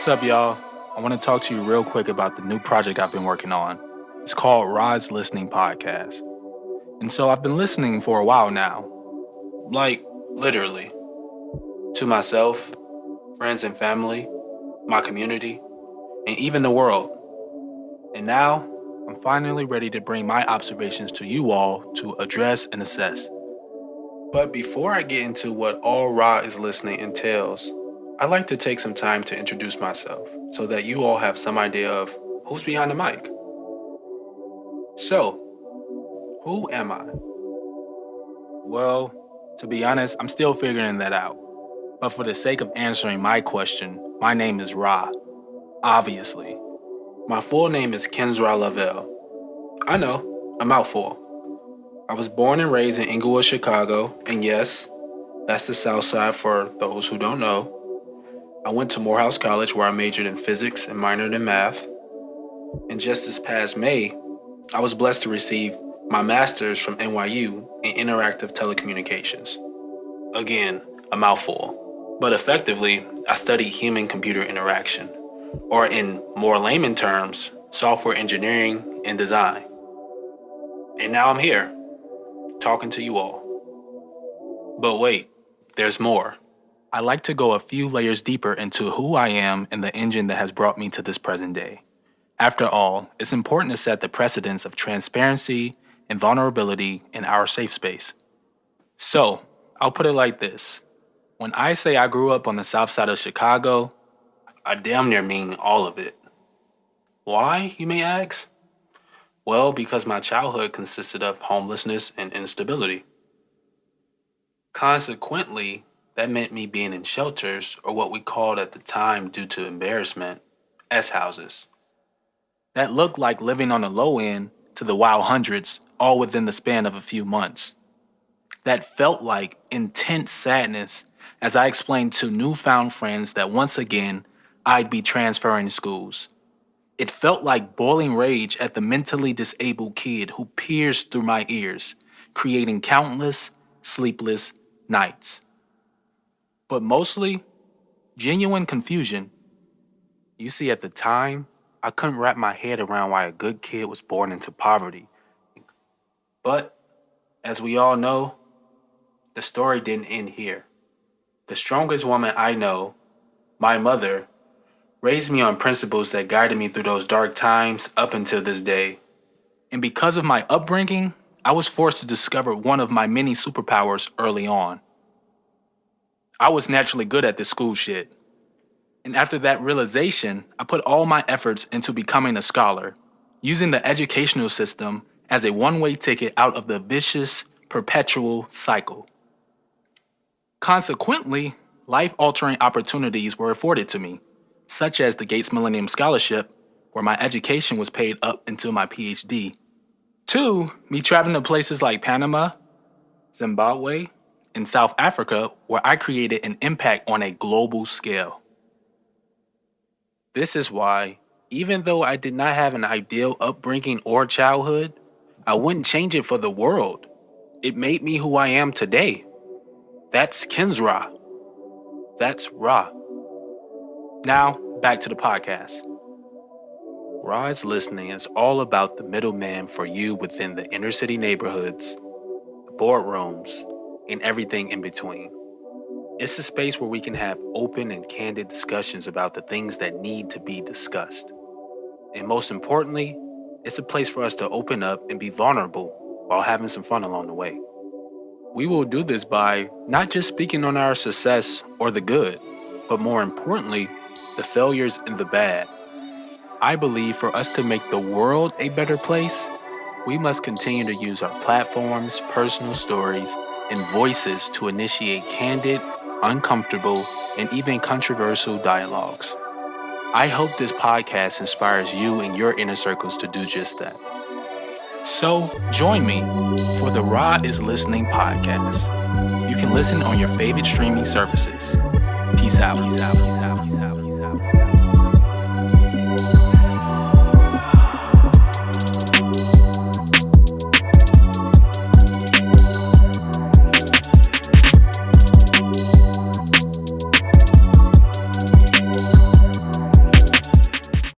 What's up, y'all? I want to talk to you real quick about the new project I've been working on. It's called Ra's Listening Podcast. And so I've been listening for a while now. Like, literally. To myself, friends and family, my community, and even the world. And now, I'm finally ready to bring my observations to you all to address and assess. But before I get into what all Ra is listening entails, I'd like to take some time to introduce myself so that you all have some idea of who's behind the mic. So, who am I? Well, to be honest, I'm still figuring that out. But for the sake of answering my question, my name is Ra. Obviously. My full name is Kenzra Lavelle. I know, a mouthful. I was born and raised in Inglewood, Chicago, and yes, that's the South Side for those who don't know. I went to Morehouse College where I majored in physics and minored in math. And just this past May, I was blessed to receive my master's from NYU in interactive telecommunications. Again, a mouthful. But effectively, I studied human-computer interaction, or in more layman terms, software engineering and design. And now I'm here, talking to you all. But wait, there's more. I'd like to go a few layers deeper into who I am and the engine that has brought me to this present day. After all, it's important to set the precedence of transparency and vulnerability in our safe space. So, I'll put it like this. When I say I grew up on the south side of Chicago, I damn near mean all of it. Why, you may ask? Well, because my childhood consisted of homelessness and instability. Consequently, that meant me being in shelters, or what we called at the time due to embarrassment, S-houses. That looked like living on the low end to the wild hundreds, all within the span of a few months. That felt like intense sadness as I explained to newfound friends that once again, I'd be transferring schools. It felt like boiling rage at the mentally disabled kid who pierced through my ears, creating countless sleepless nights. But mostly, genuine confusion. You see, at the time, I couldn't wrap my head around why a good kid was born into poverty. But, as we all know, the story didn't end here. The strongest woman I know, my mother, raised me on principles that guided me through those dark times up until this day. And because of my upbringing, I was forced to discover one of my many superpowers early on. I was naturally good at this school shit. And after that realization, I put all my efforts into becoming a scholar, using the educational system as a one-way ticket out of the vicious, perpetual cycle. Consequently, life-altering opportunities were afforded to me, such as the Gates Millennium Scholarship, where my education was paid up until my PhD. 2, me traveling to places like Panama, Zimbabwe, and South Africa, where I created an impact on a global scale. This is why, even though I did not have an ideal upbringing or childhood, I wouldn't change it for the world. It made me who I am today. That's Kenzra. That's Ra. Now, back to the podcast. Ra's Listening is all about the middleman for you within the inner city neighborhoods, the boardrooms, and everything in between. It's a space where we can have open and candid discussions about the things that need to be discussed. And most importantly, it's a place for us to open up and be vulnerable while having some fun along the way. We will do this by not just speaking on our success or the good, but more importantly, the failures and the bad. I believe for us to make the world a better place, we must continue to use our platforms, personal stories, and voices to initiate candid, uncomfortable, and even controversial dialogues. I hope this podcast inspires you and your inner circles to do just that. So, join me for the Ra is Listening podcast. You can listen on your favorite streaming services. Peace out. Peace out. Peace out. Peace out.